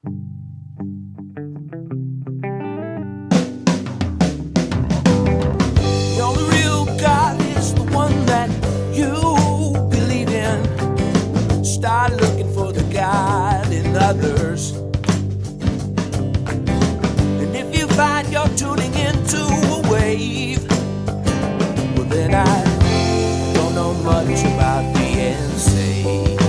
The only real God is the one that you believe in. Start looking for the God in others. And if you find you're tuning into a wave, well then I don't know much about being saved.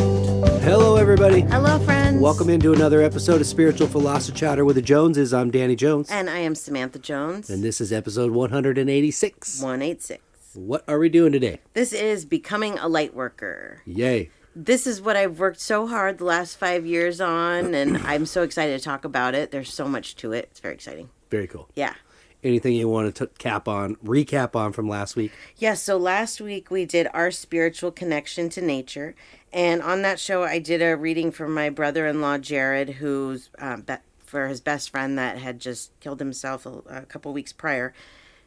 Hello, everybody. Hello, friends. Welcome into another episode of Spiritual Philosophy Chatter with the Joneses. I'm Danny Jones. And I am Samantha Jones. And this is episode 186. 186. What are we doing today? This is Becoming a Lightworker. Yay. This is what I've worked so hard the last 5 years on, and I'm so excited to talk about it. There's so much to it. It's very exciting. Very cool. Yeah. Anything you want to recap on from last week? Yeah, so last week we did our spiritual connection to nature. And on that show, I did a reading for my brother-in-law, Jared, who's for his best friend that had just killed himself a couple weeks prior.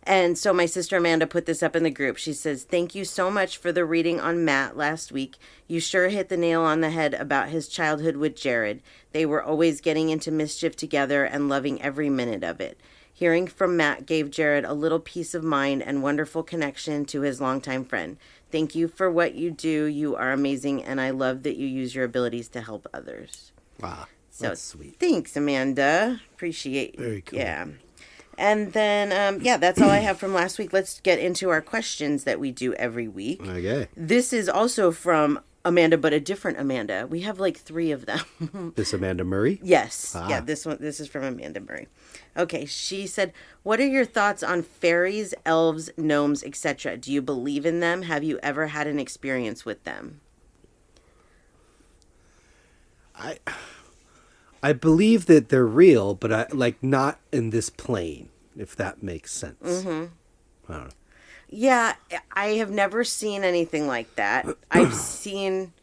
And so my sister Amanda put this up in the group. She says, "Thank you so much for the reading on Matt last week. You sure hit the nail on the head about his childhood with Jared. They were always getting into mischief together and loving every minute of it. Hearing from Matt gave Jared a little peace of mind and wonderful connection to his longtime friend. Thank you for what you do. You are amazing, and I love that you use your abilities to help others." Wow, So that's sweet. Thanks, Amanda. Appreciate it. Very cool. Yeah. And then, that's all I have from last week. Let's get into our questions that we do every week. Okay. This is also from Amanda, but a different Amanda. We have like 3 of them. This Amanda Murray? Yes. Ah. Yeah, this is from Amanda Murray. Okay, she said, "What are your thoughts on fairies, elves, gnomes, etc.? Do you believe in them? Have you ever had an experience with them?" I believe that they're real, but not in this plane, if that makes sense. Mm-hmm. I don't know. Yeah, I have never seen anything like that. I've seen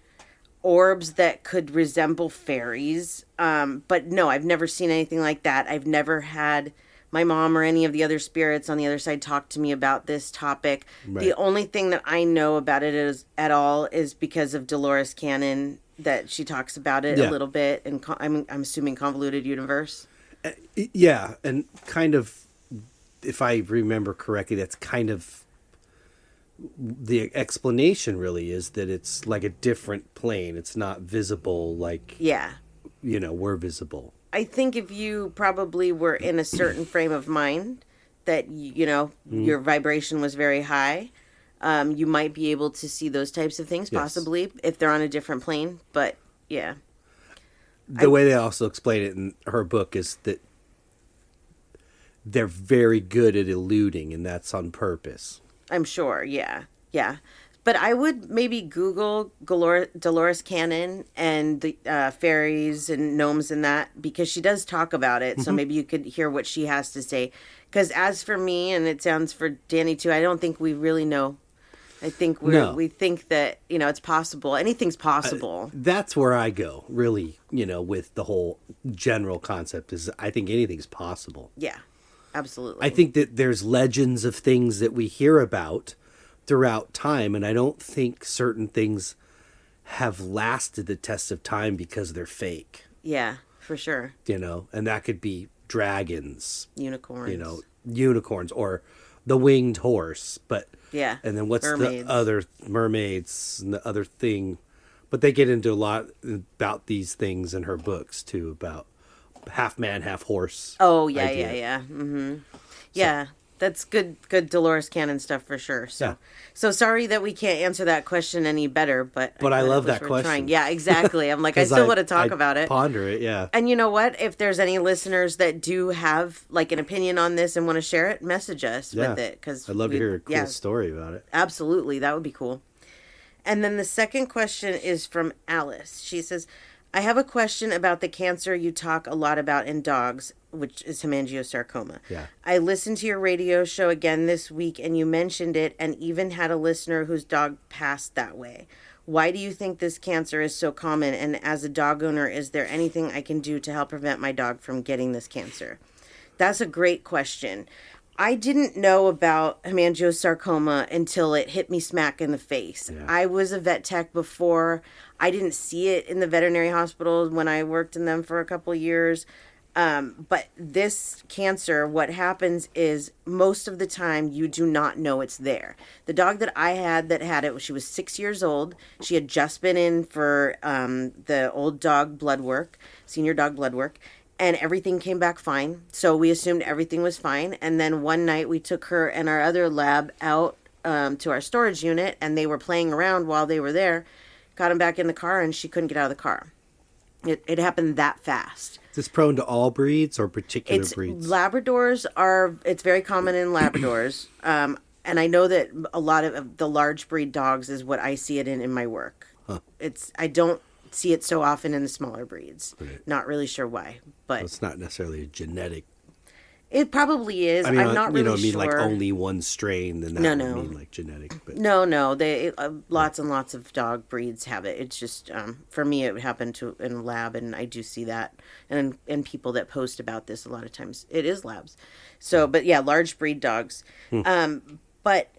orbs that could resemble fairies, but no, I've never seen anything like that. I've never had my mom or any of the other spirits on the other side talk to me about this topic. Right. The only thing that I know about it is because of Dolores Cannon, that she talks about it a little bit, and I'm assuming Convoluted Universe. Yeah, and kind of, if I remember correctly, that's kind of the explanation. Really, is that it's like a different plane. It's not visible like we're visible. I think if you probably were in a certain frame of mind that your vibration was very high, you might be able to see those types of things, possibly, if they're on a different plane. But, yeah. The way they also explain it in her book is that they're very good at eluding, and that's on purpose. I'm sure, yeah. Yeah. But I would maybe Google Dolores Cannon and the fairies and gnomes and that, because she does talk about it. Mm-hmm. So maybe you could hear what she has to say. Because as for me, and it sounds for Danny too, I don't think we really know. I think we think that, it's possible. Anything's possible. That's where I go, really, with the whole general concept is I think anything's possible. Yeah, absolutely. I think that there's legends of things that we hear about throughout time, and I don't think certain things have lasted the test of time because they're fake. Yeah, for sure. And that could be dragons. Unicorns. Or the winged horse, but yeah. And then what's mermaids. The other mermaids and the other thing, but they get into a lot about these things in her books too, about half man, half horse. Oh yeah, idea. Yeah. Mm-hmm. Yeah, that's good Dolores Cannon stuff for sure. So sorry that we can't answer that question any better, but I love that question. Trying. Yeah, exactly. I'm like, I still want to talk about it. Ponder it, yeah. And you know what? If there's any listeners that do have like an opinion on this and want to share it, message us with it, because I'd love to hear a cool story about it. Absolutely, that would be cool. And then the second question is from Alice. She says, "I have a question about the cancer you talk a lot about in dogs, which is hemangiosarcoma. Yeah. I listened to your radio show again this week, and you mentioned it, and even had a listener whose dog passed that way. Why do you think this cancer is so common? And as a dog owner, is there anything I can do to help prevent my dog from getting this cancer?" That's a great question. I didn't know about hemangiosarcoma until it hit me smack in the face. Yeah. I was a vet tech before. I didn't see it in the veterinary hospitals when I worked in them for a couple of years. But this cancer, what happens is most of the time you do not know it's there. The dog that I had that had it, she was 6 years old. She had just been in for the old dog blood work, senior dog blood work, and everything came back fine. So we assumed everything was fine. And then one night we took her and our other lab out to our storage unit, and they were playing around while they were there. Got them back in the car, and she couldn't get out of the car. It happened that fast. Is this prone to all breeds or particular breeds? Labradors it's very common in Labradors. And I know that a lot of the large breed dogs is what I see it in my work. Huh. I don't see it so often in the smaller breeds. Right. Not really sure why, but Well, it's not necessarily a genetic. it probably is. I mean, I'm not really I mean, sure. like only one strain, then that would No. mean like genetic. But No, they lots and lots of dog breeds have it. It's just for me, it happened in a lab, and I do see that, and people that post about this a lot of times it is labs. So, but yeah, large breed dogs. But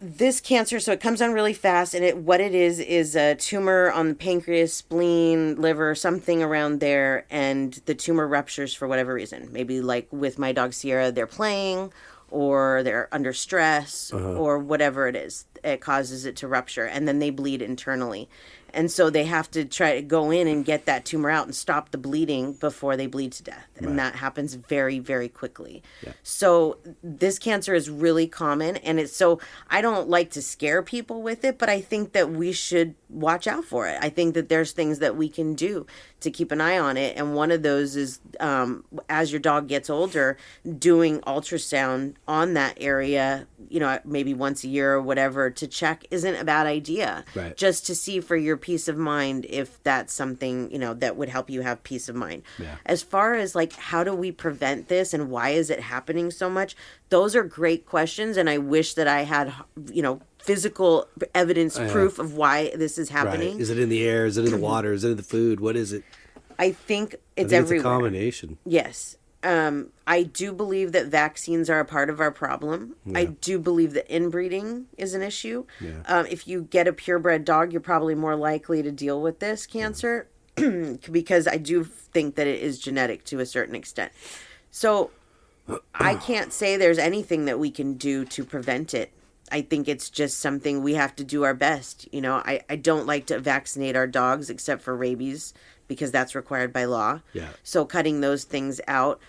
this cancer, so it comes on really fast, and what it is a tumor on the pancreas, spleen, liver, something around there, and the tumor ruptures for whatever reason. Maybe like with my dog Sierra, they're playing, or they're under stress, or whatever it is. It causes it to rupture, and then they bleed internally. And so they have to try to go in and get that tumor out and stop the bleeding before they bleed to death. And that happens very, very quickly. Yeah. So this cancer is really common. And I don't like to scare people with it, but I think that we should watch out for it. I think that there's things that we can do to keep an eye on it. And one of those is, as your dog gets older, doing ultrasound on that area, maybe once a year or whatever, to check isn't a bad idea. Right. Just to see for your peace of mind if that's something, that would help you have peace of mind. Yeah. As far as like, how do we prevent this and why is it happening so much? Those are great questions. And I wish that I had, physical evidence, proof of why this is happening. Right. Is it in the air? Is it in the water? Is it in the food? What is it? I think it's I think everywhere. It's a combination. Yes. I do believe that vaccines are a part of our problem. I do believe that inbreeding is an issue. Yeah. If you get a purebred dog, you're probably more likely to deal with this cancer because I do think that it is genetic to a certain extent. So I can't say there's anything that we can do to prevent it. I think it's just something we have to do our best. I don't like to vaccinate our dogs except for rabies because that's required by law. Yeah. So cutting those things out.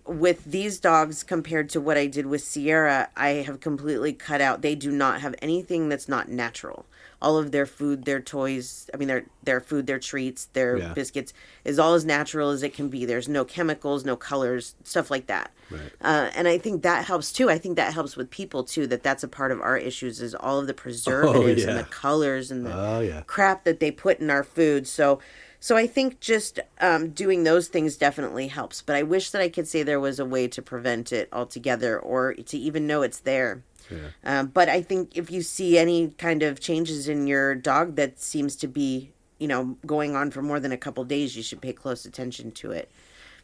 With these dogs compared to what I did with Sierra, I have completely cut out. They do not have anything that's not natural. All of their food, their toys, their food, their treats, their biscuits is all as natural as it can be. There's no chemicals, no colors, stuff like that. Right. And I think that helps too. I think that helps with people too, that's a part of our issues is all of the preservatives and the colors and the crap that they put in our food. So I think just doing those things definitely helps. But I wish that I could say there was a way to prevent it altogether or to even know it's there. Yeah. But I think if you see any kind of changes in your dog that seems to be, going on for more than a couple days, you should pay close attention to it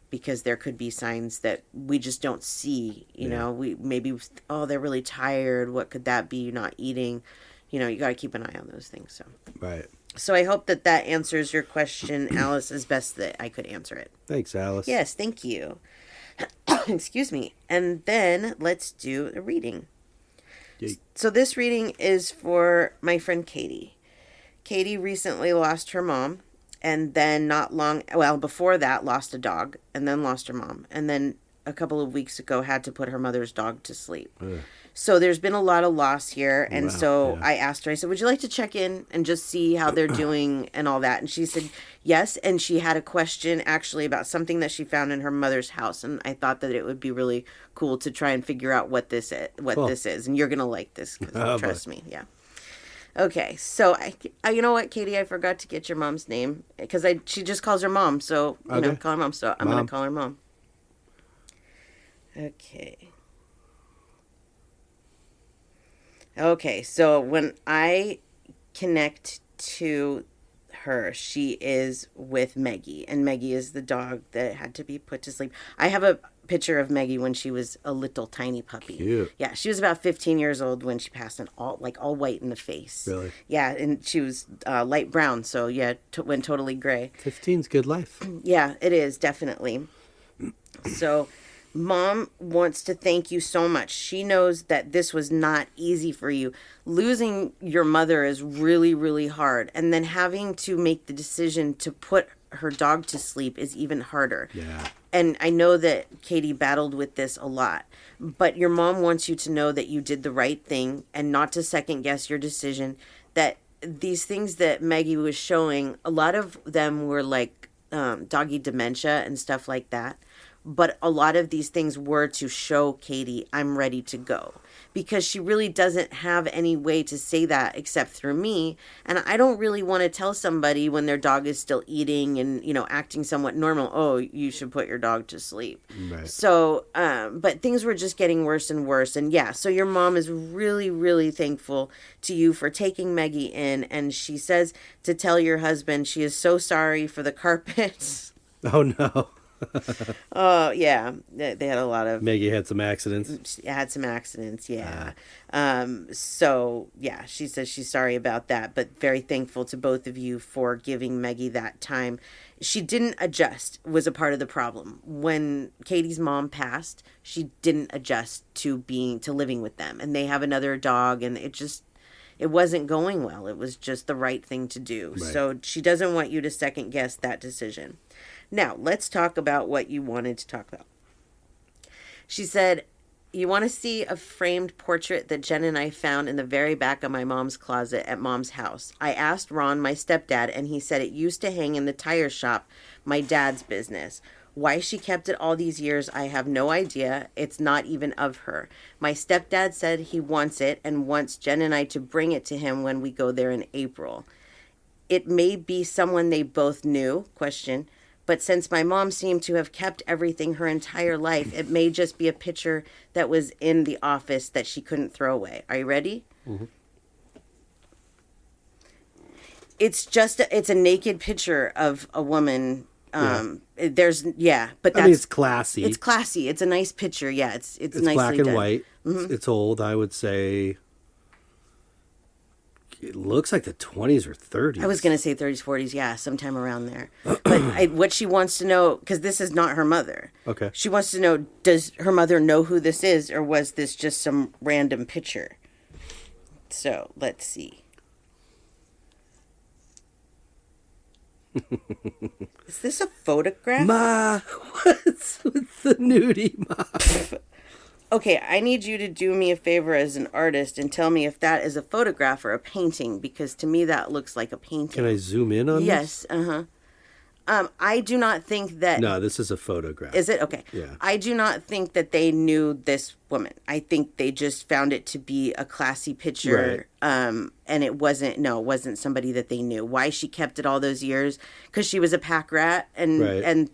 because there could be signs that we just don't see. We maybe, they're really tired. What could that be? You're not eating. You got to keep an eye on those things. So. Right. So I hope that answers your question, Alice, as best that I could answer it. Thanks, Alice. Yes, thank you. Excuse me. And then let's do a reading. Yay. So this reading is for my friend Katie. Katie recently lost her mom, and then before that, lost a dog, and then lost her mom, and then a couple of weeks ago had to put her mother's dog to sleep. So there's been a lot of loss here. And I asked her, I said, would you like to check in and just see how they're doing and all that? And she said, yes. And she had a question actually about something that she found in her mother's house. And I thought that it would be really cool to try and figure out what this is. And you're going to like this. Trust me. Yeah. Okay. So you know what, Katie, I forgot to get your mom's name because she just calls her mom. So, call her mom. So I'm going to call her mom. Okay, so when I connect to her. She is with Meggie, and Meggie is the dog that had to be put to sleep. I have a picture of Meggie when she was a little tiny puppy. Cute. Yeah, she was about 15 years old when she passed, and all white in the face. Really? Yeah, and she was light brown, so yeah, went totally gray. 15's good life. Yeah, it is, definitely. So Mom wants to thank you so much. She knows that this was not easy for you. Losing your mother is really, really hard. And then having to make the decision to put her dog to sleep is even harder. Yeah. And I know that Katie battled with this a lot. But your mom wants you to know that you did the right thing and not to second guess your decision. That these things that Maggie was showing, a lot of them were like doggy dementia and stuff like that. But a lot of these things were to show Katie, I'm ready to go. Because she really doesn't have any way to say that except through me. And I don't really want to tell somebody when their dog is still eating and, acting somewhat normal, oh, you should put your dog to sleep. Right. So, but things were just getting worse and worse. And yeah, so your mom is really, really thankful to you for taking Maggie in. And she says to tell your husband she is so sorry for the carpets. Oh, no. Oh, yeah. They had a lot of... Maggie had some accidents. Had some accidents, yeah. So, yeah, she says she's sorry about that, but very thankful to both of you for giving Maggie that time. She didn't adjust, was a part of the problem. When Katie's mom passed, she didn't adjust to living with them. And they have another dog, and it wasn't going well. It was just the right thing to do. Right. So she doesn't want you to second guess that decision. Now, let's talk about what you wanted to talk about. She said, you want to see a framed portrait that Jen and I found in the very back of my mom's closet at Mom's house. I asked Ron, my stepdad, and he said it used to hang in the tire shop, my dad's business. Why she kept it all these years, I have no idea. It's not even of her. My stepdad said he wants it and wants Jen and I to bring it to him when we go there in April. It may be someone they both knew, but since my mom seemed to have kept everything her entire life, it may just be a picture that was in the office that she couldn't throw away. Are you ready? Mm-hmm. It's a naked picture of a woman. But it's classy. It's classy. It's a nice picture. Yeah, it's nicely black and done. white. Mm-hmm. It's old. I would say it looks like the 20s or 30s. I was going to say 30s, 40s. Yeah, sometime around there. But what she wants to know, because this is not her mother. Okay. She wants to know, does her mother know who this is, or was this just some random picture? So let's see. Is this a photograph? Ma, what's with the nudie, Ma? Okay, I need you to do me a favor as an artist and tell me if that is a photograph or a painting, because to me that looks like a painting. Can I zoom in on this? Yes, I do not think that... No, this is a photograph. Is it? Okay. Yeah. I do not think that they knew this woman. I think they just found it to be a classy picture. Right. And it wasn't somebody that they knew. Why she kept it all those years? Because she was a pack rat and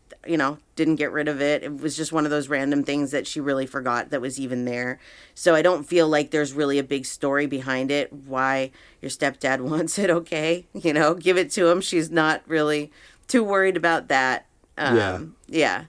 didn't get rid of it. It was just one of those random things that she really forgot that was even there. So I don't feel like there's really a big story behind it. Why your stepdad wants it, okay. Give it to him. She's not really too worried about that. Yeah.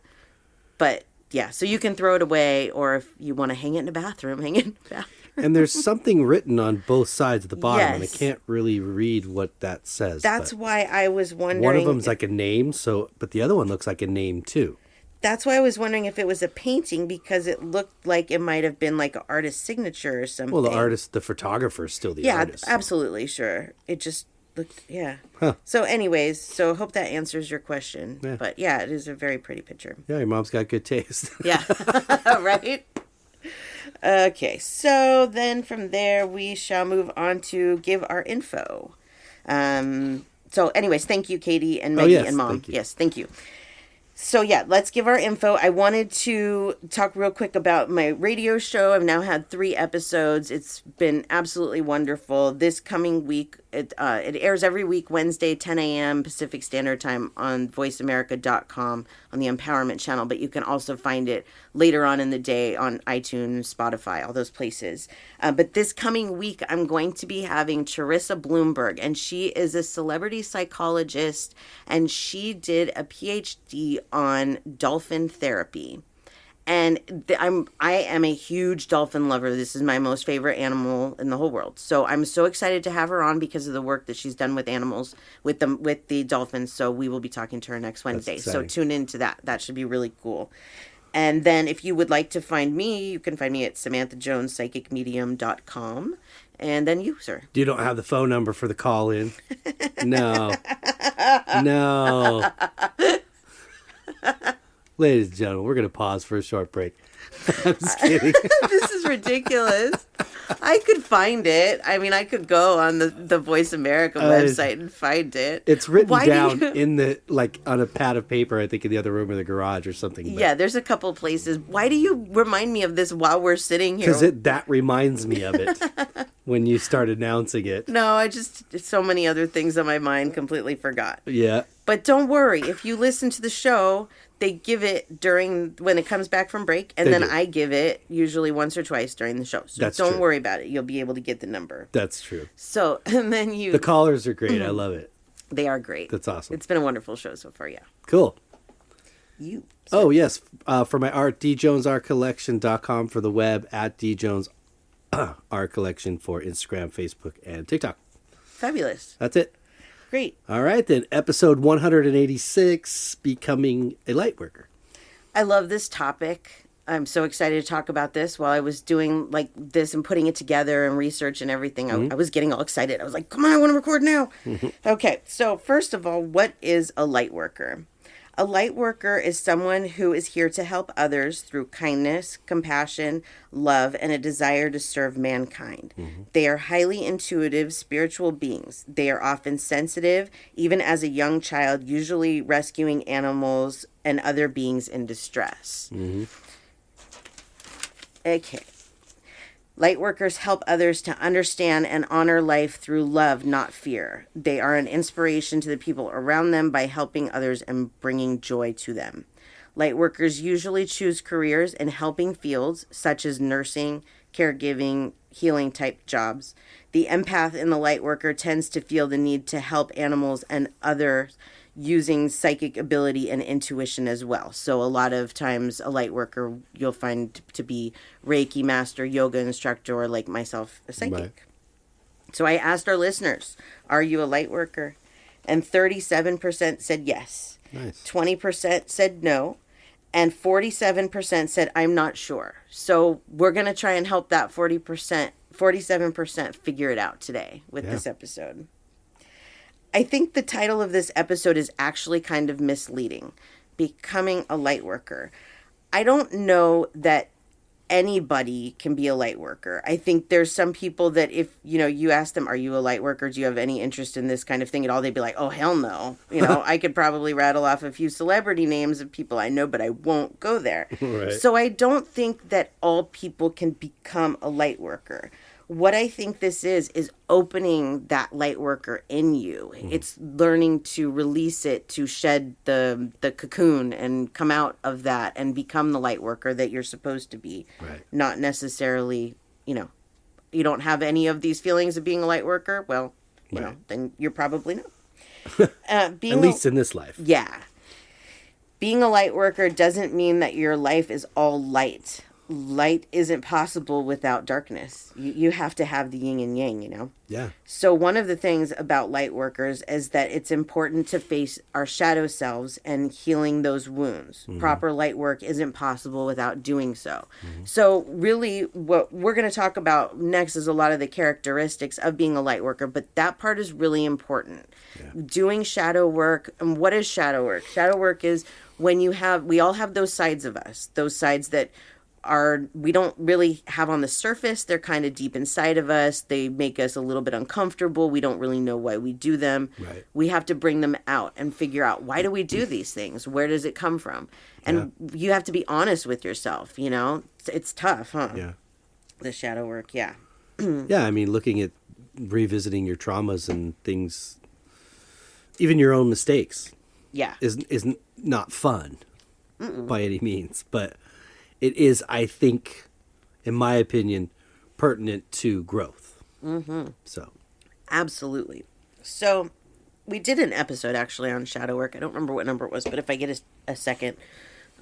But yeah, so you can throw it away, or if you want to hang it in the bathroom, hang it in the bathroom. And there's something written on both sides of the bottom, Yes. and I can't really read what that says. That's why I was wondering. One of them's like a name, but the other one looks like a name too. That's why I was wondering if it was a painting, because it looked like it might have been like an artist's signature or something. Well, the photographer is still the artist. Yeah, absolutely, sure. It just looked, yeah. Huh. So anyways, I hope that answers your question. Yeah. But yeah, it is a very pretty picture. Yeah, your mom's got good taste. Yeah, right? Okay, so then from there we shall move on to give our info. So anyways, thank you, Katie and Maggie and Mom. Thank you. Yes, thank you. So yeah, let's give our info. I wanted to talk real quick about my radio show. I've now had 3 episodes. It's been absolutely wonderful. This coming week, It airs every week, Wednesday, 10 a.m. Pacific Standard Time on voiceamerica.com on the Empowerment Channel. But you can also find it later on in the day on iTunes, Spotify, all those places. But this coming week, I'm going to be having Charissa Bloomberg, and she is a celebrity psychologist, and she did a PhD on dolphin therapy. And I am a huge dolphin lover. This is my most favorite animal in the whole world. So I'm so excited to have her on because of the work that she's done with animals, with the dolphins. So we will be talking to her next Wednesday. So tune into that. That should be really cool. And then if you would like to find me, you can find me at SamanthaJonesPsychicMedium.com. And then you, sir. You don't have the phone number for the call in? No. No. Ladies and gentlemen, we're going to pause for a short break. I'm just kidding. This is ridiculous. I could find it. I mean, I could go on the Voice America website and find it. It's written down in the, like, on a pad of paper, I think, in the other room in the garage or something. But... Yeah, there's a couple places. Why do you remind me of this while we're sitting here? Because that reminds me of it when you start announcing it. No, so many other things on my mind, completely forgot. Yeah. But don't worry. If you listen to the show, they give it when it comes back from break, and then I give it usually once or twice during the show. So don't worry about it. You'll be able to get the number. That's true. So, and then the callers are great. I love it. They are great. That's awesome. It's been a wonderful show so far, yeah. Cool. You. Oh, yes. For my art, djonesartcollection.com for the web, at djones art collection for Instagram, Facebook, and TikTok. Fabulous. That's it. Great. All right, then. Episode 186, Becoming a Lightworker. I love this topic. I'm so excited to talk about this. While I was doing like this and putting it together and research and everything, I was getting all excited. I was like, come on, I want to record now. Okay, so first of all, what is a lightworker? A lightworker is someone who is here to help others through kindness, compassion, love, and a desire to serve mankind. They are highly intuitive, spiritual beings. They are often sensitive, even as a young child, usually rescuing animals and other beings in distress. Okay. Lightworkers help others to understand and honor life through love, not fear. They are an inspiration to the people around them by helping others and bringing joy to them. Lightworkers usually choose careers in helping fields such as nursing, caregiving, healing type jobs. The empath in the lightworker tends to feel the need to help animals and others using psychic ability and intuition as well. So a lot of times a light worker you'll find to be Reiki master, yoga instructor, or like myself, a psychic. Right. So I asked our listeners, are you a light worker? And 37% said yes. Nice. 20% said no. And 47% said, I'm not sure. So we're going to try and help that 47% figure it out today with this episode. I think the title of this episode is actually kind of misleading. Becoming a light worker. I don't know that anybody can be a light worker. I think there's some people that if, you ask them, are you a light worker? Do you have any interest in this kind of thing at all? They'd be like, oh, hell no. I could probably rattle off a few celebrity names of people I know, but I won't go there. Right. So I don't think that all people can become a light worker. What I think this is opening that light worker in you. It's learning to release it, to shed the cocoon and come out of that and become the light worker that you're supposed to be. Right. Not necessarily, you don't have any of these feelings of being a light worker. Well, then you're probably not. At least in this life. Yeah. Being a light worker doesn't mean that your life is all light. Light isn't possible without darkness. You have to have the yin and yang, Yeah. So one of the things about light workers is that it's important to face our shadow selves and healing those wounds. Proper light work isn't possible without doing so. So really what we're going to talk about next is a lot of the characteristics of being a light worker, but that part is really important. Yeah. Doing shadow work. And what is shadow work? Shadow work is when we all have those sides of us, those sides that we don't really have on the surface. They're kind of deep inside of us. They make us a little bit uncomfortable. We don't really know why we do them. Right. We have to bring them out and figure out, why do we do these things? Where does it come from? And you have to be honest with yourself, It's tough, huh? Yeah. The shadow work, yeah. Yeah, I mean, looking at revisiting your traumas and things, even your own mistakes, Yeah. is not fun by any means, but it is, I think, in my opinion, pertinent to growth. So, Absolutely. So we did an episode actually on shadow work. I don't remember what number it was, but if I get a second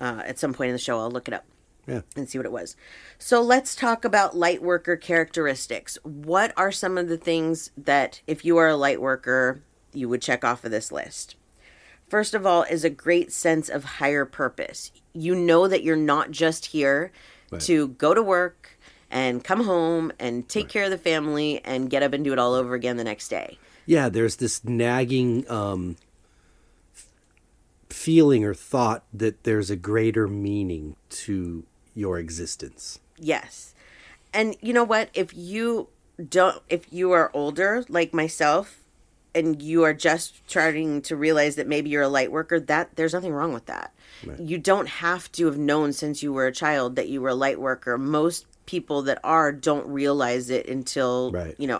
at some point in the show, I'll look it up. yeah. And see what it was. So let's talk about Lightworker characteristics. What are some of the things that, if you are a Lightworker, you would check off of this list? First of all, is a great sense of higher purpose. You know that you're not just here to go to work and come home and take care of the family and get up and do it all over again the next day. Yeah, there's this nagging feeling or thought that there's a greater meaning to your existence. Yes. And you know what? If you are older like myself and you are just starting to realize that maybe you're a light worker, that there's nothing wrong with that. Right. You don't have to have known since you were a child that you were a light worker. Most people that don't realize it until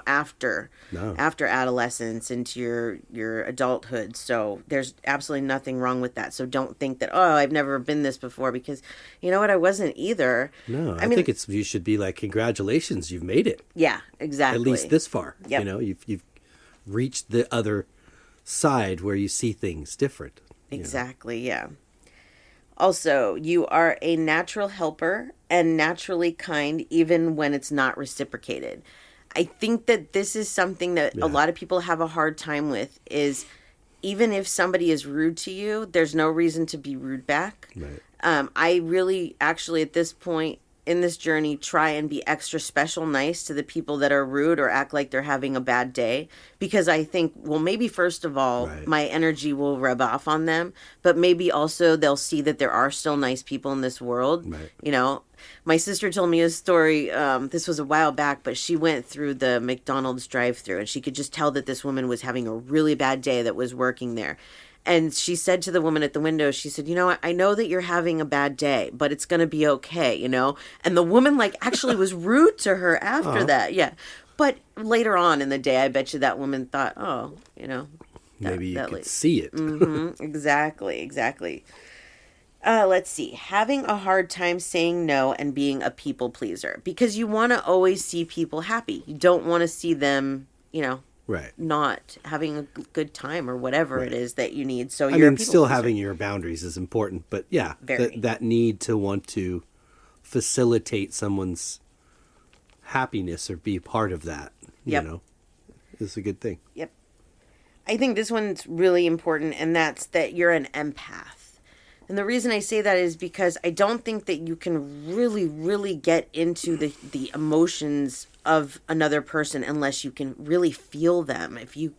after adolescence into your adulthood. So there's absolutely nothing wrong with that. So don't think that, I've never been this before, because you know what, I wasn't either. No, I mean, think you should be like, congratulations, you've made it. Yeah, exactly. At least this far. Yep. You've reached the other side where you see things different. Exactly, yeah. Also, you are a natural helper and naturally kind, even when it's not reciprocated. I think that this is something that a lot of people have a hard time with, is even if somebody is rude to you, there's no reason to be rude back. Right. I really, actually, at this point in this journey, try and be extra special nice to the people that are rude or act like they're having a bad day, because I think, well, maybe first of all, my energy will rub off on them, but maybe also they'll see that there are still nice people in this world. Right. My sister told me a story, this was a while back, but she went through the McDonald's drive-thru and she could just tell that this woman was having a really bad day that was working there. And she said to the woman at the window, she said, I know that you're having a bad day, but it's going to be okay, And the woman, actually was rude to her after that. Yeah. But later on in the day, I bet you that woman thought, maybe you could see it. Exactly. Let's see. Having a hard time saying no and being a people pleaser, because you want to always see people happy. You don't want to see them, right, not having a good time or whatever it is that you need. So still having your boundaries is important, but that need to want to facilitate someone's happiness or be part of that, is a good thing. Yep. I think this one's really important, and that's that you're an empath. And the reason I say that is because I don't think that you can really, really get into the emotions of another person unless you can really feel them. If you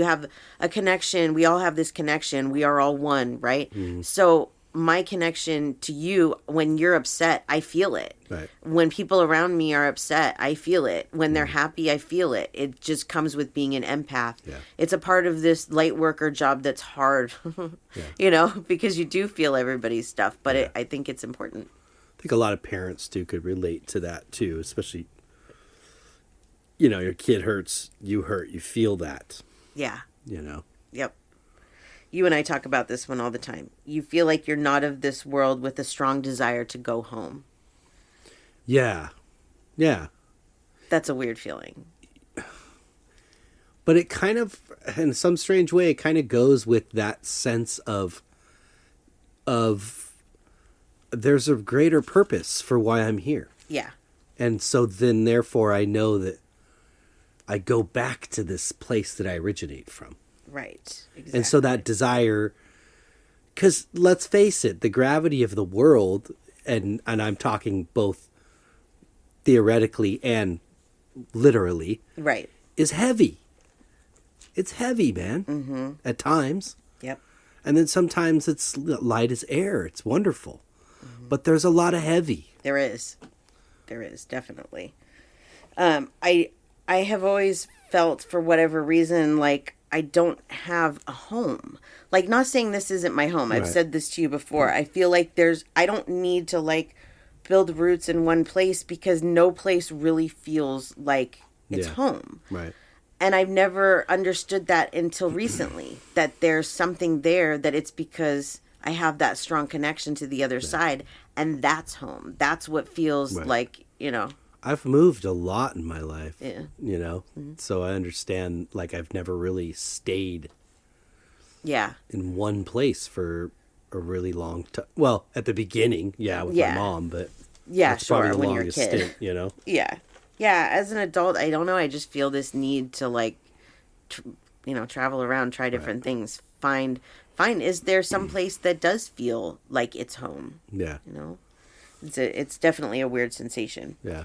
have a connection, we all have this connection. We are all one, right? Mm-hmm. So my connection to you, when you're upset, I feel it. Right. When people around me are upset, I feel it. When they're happy, I feel it. It just comes with being an empath. Yeah. It's a part of this light worker job that's hard, because you do feel everybody's stuff, but I think it's important. I think a lot of parents too could relate to that too, especially, your kid hurts, you hurt, you feel that. Yeah. Yep. You and I talk about this one all the time. You feel like you're not of this world with a strong desire to go home. Yeah. That's a weird feeling. But it kind of, in some strange way, it kind of goes with that sense of there's a greater purpose for why I'm here. Yeah. And so then, therefore, I know that I go back to this place that I originate from. Right. Exactly. And so that desire, because let's face it, the gravity of the world, and I'm talking both theoretically and literally, right, is heavy. It's heavy, man, at times. Yep. And then sometimes it's light as air. It's wonderful. But there's a lot of heavy. There is definitely. I have always felt, for whatever reason, like I don't have a home. Like, not saying this isn't my home. I've said this to you before. I feel like I don't need to build roots in one place, because no place really feels like it's home. Right. And I've never understood that until recently, that there's something there, that it's because I have that strong connection to the other side, and that's home. That's what feels like, I've moved a lot in my life, Yeah. So I understand, like, I've never really stayed Yeah. in one place for a really long time. Well, at the beginning, with my mom, but Yeah, that's probably sure, the when you're a longest kid. stint, Yeah. Yeah, as an adult, I don't know, I just feel this need to, like, travel around, try different things, find, is there some place that does feel like it's home? Yeah. It's definitely a weird sensation. Yeah.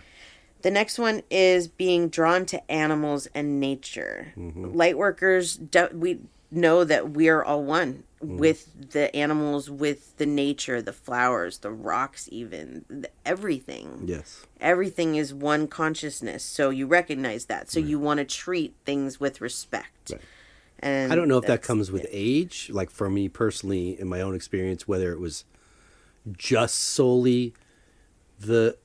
The next one is being drawn to animals and nature. Lightworkers, we know that we are all one with the animals, with the nature, the flowers, the rocks, even everything. Yes. Everything is one consciousness. So you recognize that. So you want to treat things with respect. Right. And I don't know if that comes with age. Like, for me personally, in my own experience, whether it was just solely the,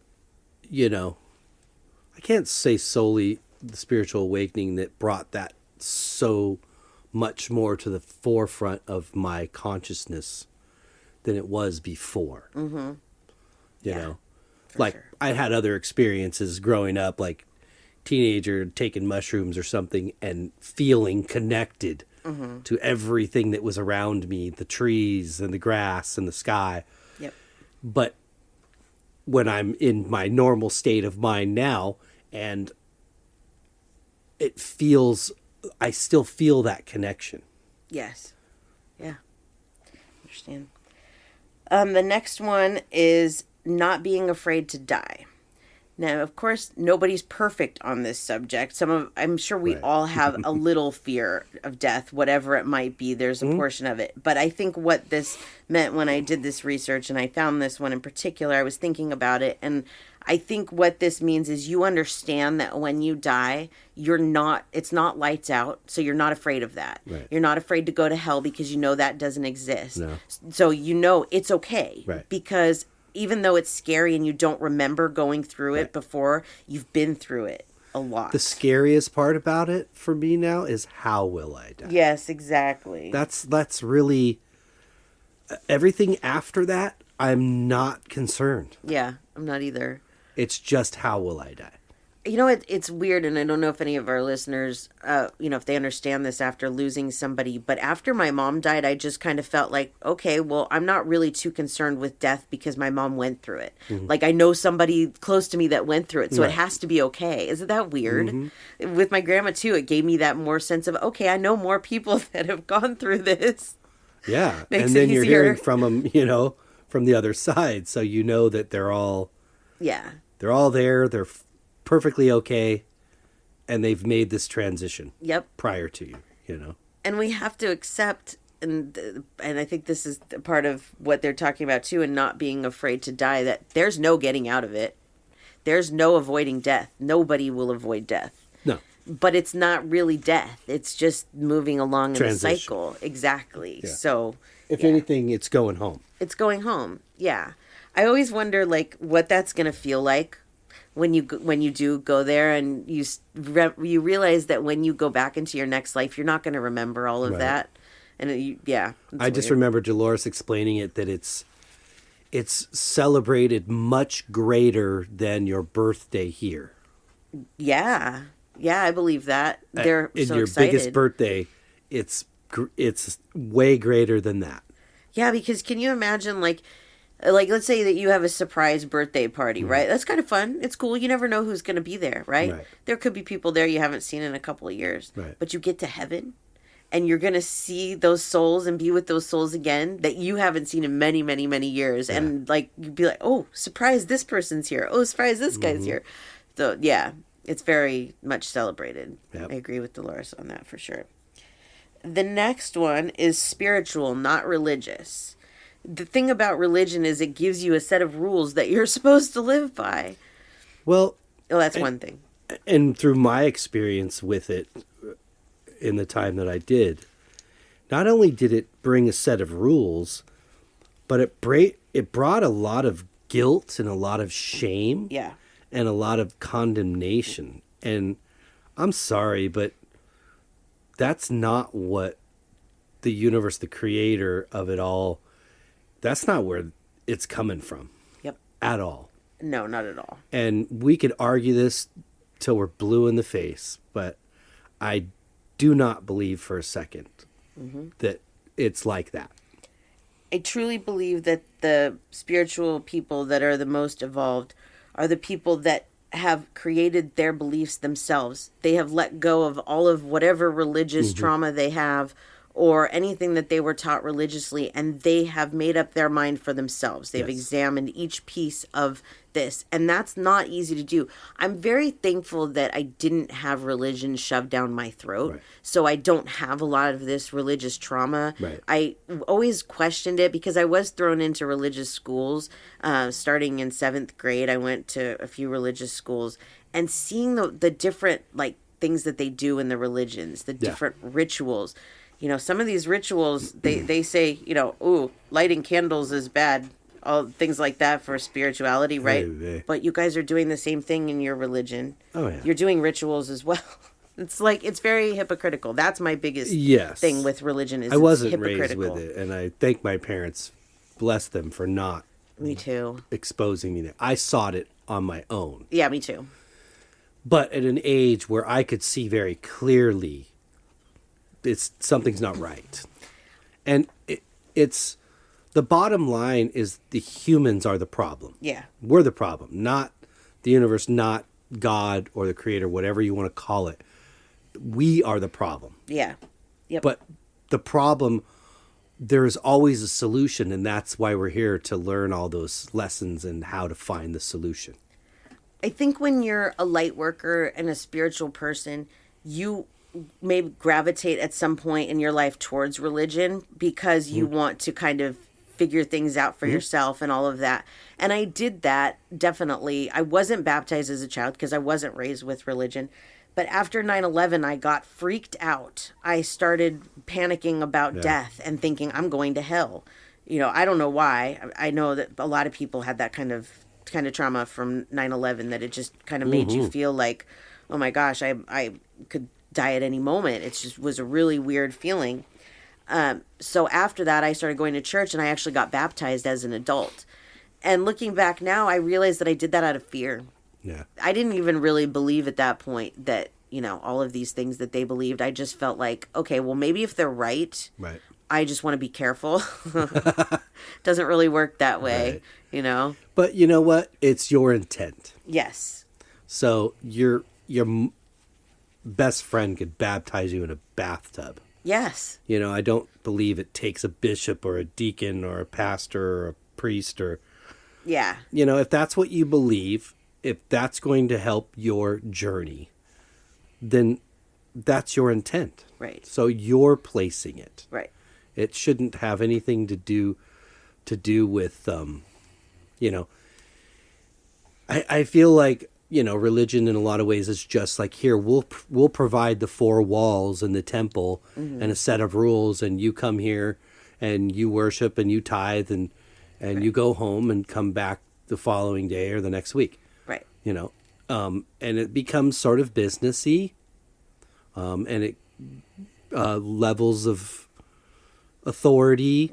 I can't say solely the spiritual awakening that brought that so much more to the forefront of my consciousness than it was before. Mm-hmm. You know, like, sure. I had other experiences growing up, like teenager, taking mushrooms or something and feeling connected to everything that was around me, the trees and the grass and the sky. Yep. But when I'm in my normal state of mind now, and I still feel that connection. Yes. Yeah. Understand. The next one is not being afraid to die. Now, of course, nobody's perfect on this subject. I'm sure we all have a little fear of death, whatever it might be. There's a portion of it. But I think what this meant when I did this research, and I found this one in particular, I was thinking about it, and I think what this means is you understand that when you die, it's not lights out, so you're not afraid of that. Right. You're not afraid to go to hell because you know that doesn't exist. No. So you know it's okay. Right. Because even though it's scary and you don't remember going through it before, you've been through it a lot. The scariest part about it for me now is, how will I die? Yes, exactly. That's really everything after that. I'm not concerned. Yeah, I'm not either. It's just, how will I die? You know, it's weird, and I don't know if any of our listeners, if they understand this after losing somebody, but after my mom died, I just kind of felt like, okay, well, I'm not really too concerned with death because my mom went through it. Mm-hmm. Like, I know somebody close to me that went through it, so it has to be okay. Isn't that weird? Mm-hmm. With my grandma, too, it gave me that more sense of, okay, I know more people that have gone through this. Yeah, Makes and then you're easier. hearing from them, from the other side, so you know that they're all there, they're perfectly okay, and they've made this transition prior to you. And we have to accept, and I think this is part of what they're talking about too, and not being afraid to die, that there's no getting out of it. There's no avoiding death. Nobody will avoid death. No. But it's not really death. It's just moving along in a cycle. Exactly. Yeah. So if anything, it's going home. It's going home. Yeah. I always wonder, like, what that's going to feel like when you do go there, and you realize that when you go back into your next life, you're not going to remember all of that. And I just remember Dolores explaining it, that it's celebrated much greater than your birthday here. Yeah, I believe that. They're in so your excited. biggest birthday, it's way greater than that. Yeah, because can you imagine, like let's say that you have a surprise birthday party, right? That's kind of fun. It's cool. You never know who's going to be there, right? There could be people there you haven't seen in a couple of years. Right. But you get to heaven, and you're going to see those souls and be with those souls again that you haven't seen in many, many, many years. Yeah. And, like, you'd be like, oh, surprise, this person's here. Oh, surprise, this guy's here. So, yeah, it's very much celebrated. Yep. I agree with Dolores on that for sure. The next one is spiritual, not religious. The thing about religion is it gives you a set of rules that you're supposed to live by. Well, that's one thing. And through my experience with it in the time that I did, not only did it bring a set of rules, but it brought a lot of guilt and a lot of shame. Yeah. And a lot of condemnation. And I'm sorry, but that's not what the universe, the creator of it all, that's not where it's coming from. Yep. At all. No, not at all. And we could argue this till we're blue in the face, but I do not believe for a second that it's like that. I truly believe that the spiritual people that are the most evolved are the people that have created their beliefs themselves. They have let go of all of whatever religious trauma they have or anything that they were taught religiously, and they have made up their mind for themselves. They've examined each piece of this, and that's not easy to do. I'm very thankful that I didn't have religion shoved down my throat, so I don't have a lot of this religious trauma. I always questioned it because I was thrown into religious schools. Starting in 7th grade, I went to a few religious schools, and seeing the different things that they do in the religions, the different rituals. You know, some of these rituals, they say, ooh, lighting candles is bad. All things like that for spirituality, right? But you guys are doing the same thing in your religion. Oh, yeah. You're doing rituals as well. It's very hypocritical. That's my biggest thing with religion is I wasn't raised with it, and I thank my parents, bless them, for not me too exposing me to it. I sought it on my own. Yeah, me too. But at an age where I could see very clearly something's not right. And it's the bottom line is the humans are the problem. Yeah. We're the problem, not the universe, not God or the creator, whatever you want to call it. We are the problem. Yeah. Yep. But the problem, there is always a solution, and that's why we're here to learn all those lessons and how to find the solution. I think when you're a light worker and a spiritual person, you may gravitate at some point in your life towards religion because you want to kind of figure things out for yourself and all of that. And I did that, definitely. I wasn't baptized as a child because I wasn't raised with religion. But after 9/11, I got freaked out. I started panicking about death and thinking I'm going to hell. I don't know why. I know that a lot of people had that kind of trauma from 9/11, that it just kind of made you feel like, oh my gosh, I could die at any moment. It just was a really weird feeling. So after that, I started going to church, and I actually got baptized as an adult. And looking back now, I realized that I did that out of fear. Yeah. I didn't even really believe at that point that, all of these things that they believed. I just felt like, okay, well, maybe if they're right, I just want to be careful. Doesn't really work that way, But you know what? It's your intent. Yes. So your best friend could baptize you in a bathtub. Yes. I don't believe it takes a bishop or a deacon or a pastor or a priest or... Yeah. If that's what you believe, if that's going to help your journey, then that's your intent. Right. So you're placing it. Right. It shouldn't have anything to do with, I feel like, religion in a lot of ways is just like, here, we'll provide the 4 walls and the temple and a set of rules, and you come here and you worship and you tithe and you go home and come back the following day or the next week. Right. And it becomes sort of businessy, and it levels of authority.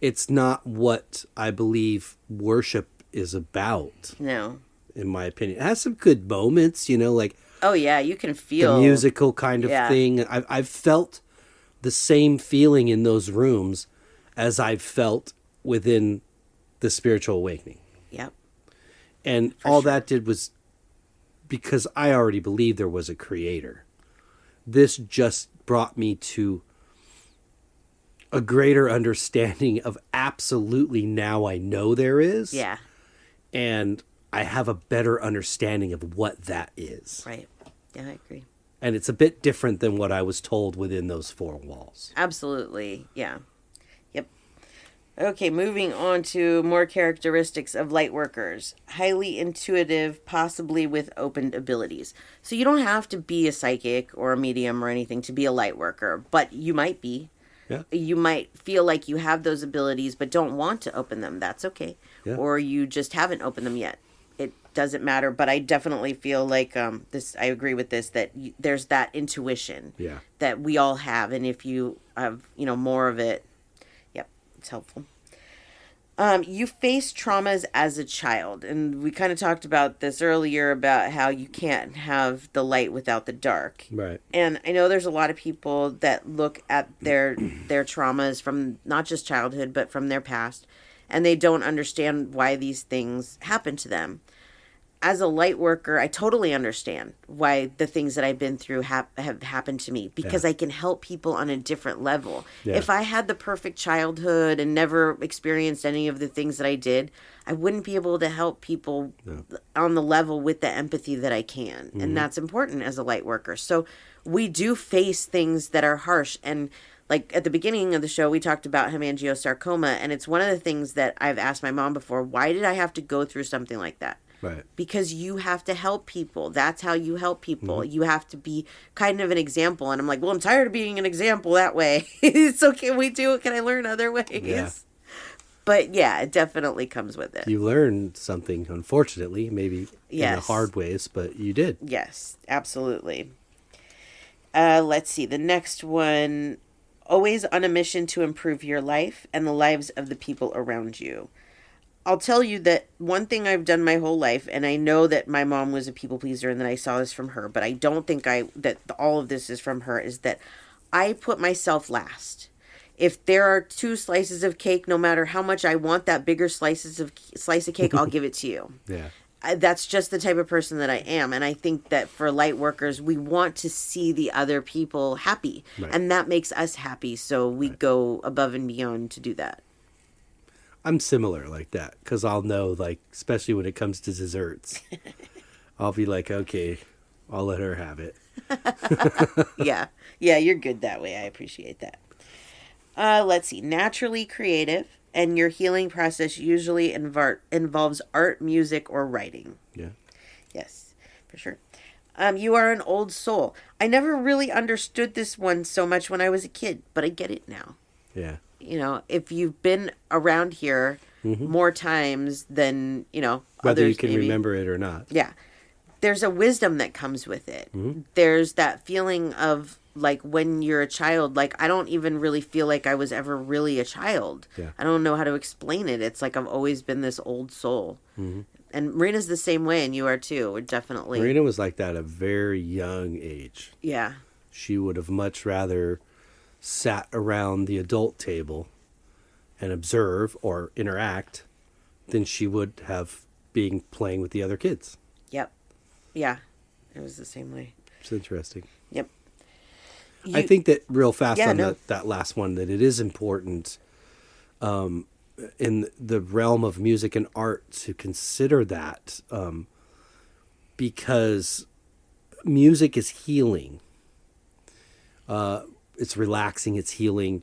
It's not what I believe worship is about. No. In my opinion, it has some good moments, like oh yeah, you can feel the musical kind of thing. I've felt the same feeling in those rooms as I've felt within the spiritual awakening. Yep. And all that did was because I already believed there was a creator. This just brought me to a greater understanding of absolutely now I know there is. Yeah. And I have a better understanding of what that is. Right. Yeah, I agree. And it's a bit different than what I was told within those 4 walls. Absolutely. Yeah. Yep. Okay, moving on to more characteristics of light workers. Highly intuitive, possibly with opened abilities. So you don't have to be a psychic or a medium or anything to be a light worker, but you might be. Yeah. You might feel like you have those abilities but don't want to open them. That's okay. Yeah. Or you just haven't opened them yet. doesn't matter. But I definitely feel like this. I agree with this, that there's that intuition that we all have, and if you have more of it, yep, it's helpful. You face traumas as a child, and we kind of talked about this earlier about how you can't have the light without the dark. Right. And I know there's a lot of people that look at their traumas from not just childhood, but from their past, and they don't understand why these things happen to them. As a light worker, I totally understand why the things that I've been through have happened to me, because I can help people on a different level. Yeah. If I had the perfect childhood and never experienced any of the things that I did, I wouldn't be able to help people on the level with the empathy that I can. Mm-hmm. And that's important as a light worker. So we do face things that are harsh. And like at the beginning of the show, we talked about hemangiosarcoma. And it's one of the things that I've asked my mom before, why did I have to go through something like that? Right. Because you have to help people. That's how you help people. Mm-hmm. You have to be kind of an example. And I'm like, well, I'm tired of being an example that way. So can we do it? Can I learn other ways? Yeah. But yeah, it definitely comes with it. You learned something, unfortunately, maybe in the hard ways, but you did. Yes, absolutely. Let's see. The next one, always on a mission to improve your life and the lives of the people around you. I'll tell you that one thing I've done my whole life, and I know that my mom was a people pleaser and that I saw this from her, but I don't think that all of this is from her, is that I put myself last. If there are 2 slices of cake, no matter how much I want that bigger slice of cake, I'll give it to you. Yeah. That's just the type of person that I am. And I think that for light workers, we want to see the other people happy. Right. And that makes us happy. So we go above and beyond to do that. I'm similar like that, because I'll know, like, especially when it comes to desserts, I'll be like, okay, I'll let her have it. Yeah, you're good that way. I appreciate that. Let's see. Naturally creative, and your healing process usually involves art, music, or writing. Yeah. Yes, for sure. You are an old soul. I never really understood this one so much when I was a kid, but I get it now. Yeah. If you've been around here more times than, whether others, you can remember it or not. Yeah. There's a wisdom that comes with it. Mm-hmm. There's that feeling of, like, when you're a child, like, I don't even really feel like I was ever really a child. Yeah. I don't know how to explain it. It's like I've always been this old soul. Mm-hmm. And Marina's the same way, and you are too. We're definitely... Marina was like that at a very young age. Yeah. She would have much rather sat around the adult table and observe or interact than she would have being playing with the other kids. Yep. Yeah. It was the same way. It's interesting. Yep. I think that real fast that last one, that it is important in the realm of music and art to consider that because music is healing. It's relaxing, it's healing.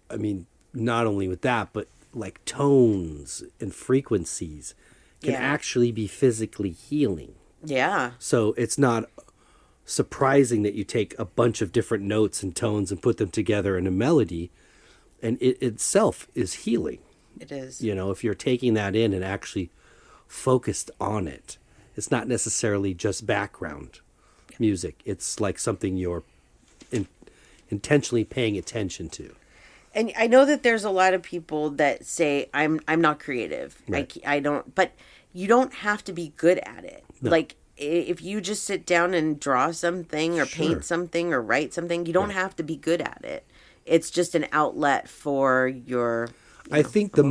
I mean, not only with that, but like tones and frequencies can actually be physically healing. Yeah. So it's not surprising that you take a bunch of different notes and tones and put them together in a melody, and it itself is healing. It is. If you're taking that in and actually focused on it, it's not necessarily just background music. It's like something you're intentionally paying attention to. And I know that there's a lot of people that say I'm not creative. Right. I don't, but you don't have to be good at it. No. Like if you just sit down and draw something or paint something or write something, you don't have to be good at it. It's just an outlet for your I think probably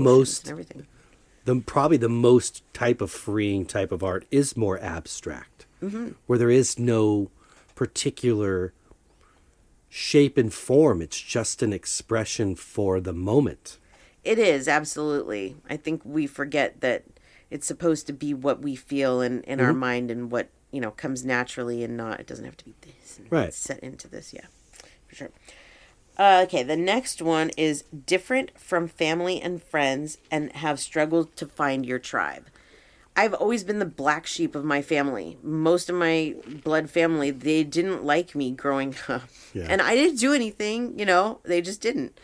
the most type of freeing type of art is more abstract, where there is no particular shape and form. It's just an expression for the moment. It is, absolutely. I think we forget that it's supposed to be what we feel in our mind and what, comes naturally, and it doesn't have to be this. Right. Set into this, yeah, for sure. Okay, the next one is different from family and friends and have struggled to find your tribe. I've always been the black sheep of my family. Most of my blood family, they didn't like me growing up. Yeah. And I didn't do anything, they just didn't.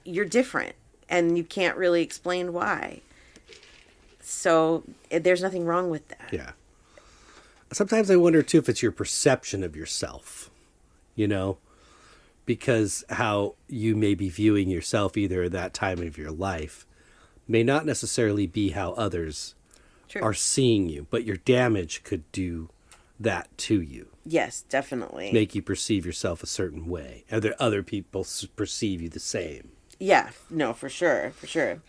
You're different, and you can't really explain why. So there's nothing wrong with that. Yeah. Sometimes I wonder, too, if it's your perception of yourself, you know, because how you may be viewing yourself either at that time of your life may not necessarily be how others True. are seeing you, but your damage could do that to you. Yes, definitely. Make you perceive yourself a certain way. Other people perceive you the same. Yeah, no, for sure, for sure.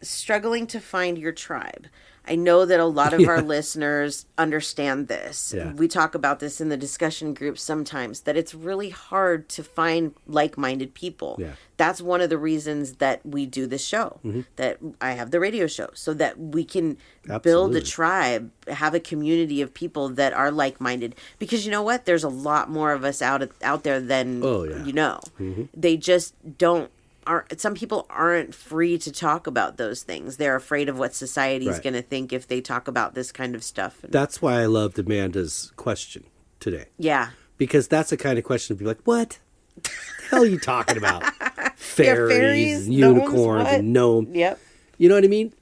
Struggling to find your tribe. I know that a lot of our listeners understand this. Yeah. We talk about this in the discussion groups sometimes, that it's really hard to find like-minded people. Yeah. That's one of the reasons that we do this show, that I have the radio show, so that we can build a tribe, have a community of people that are like-minded. Because you know what? There's a lot more of us out there than you know. They just don't. Some people aren't free to talk about those things. They're afraid of what society is going to think if they talk about this kind of stuff. That's why I loved Amanda's question today. Yeah. Because that's the kind of question to be like, what the hell are you talking about? Fairies and unicorns and gnomes. Yep. You know what I mean?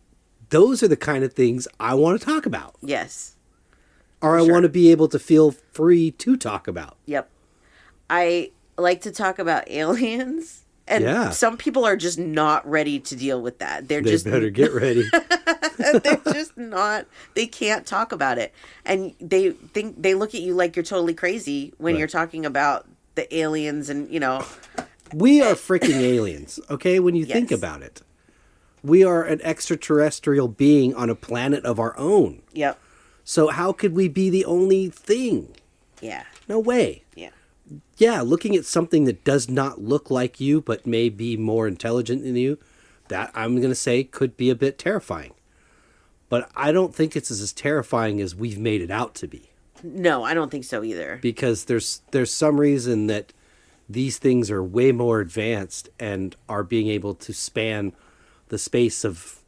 Those are the kind of things I want to talk about. Yes. Or I want to be able to feel free to talk about. Yep. I like to talk about aliens. And some people are just not ready to deal with that. They better get ready. They're just not. They can't talk about it, and they look at you like you're totally crazy when you're talking about the aliens, and you know. We are freaking aliens, okay? When you think about it, we are an extraterrestrial being on a planet of our own. Yep. So how could we be the only thing? Yeah. No way. Yeah. Yeah, looking at something that does not look like you but may be more intelligent than you, that I'm going to say could be a bit terrifying. But I don't think it's as terrifying as we've made it out to be. No, I don't think so either. Because there's some reason that these things are way more advanced and are being able to span the space of